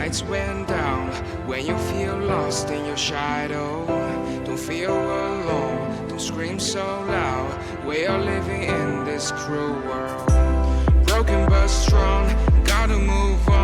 lights went down. When you feel lost in your shadow, don't feel alone, don't scream so loud. We are living in this cruel world, broken but strong, gotta move on.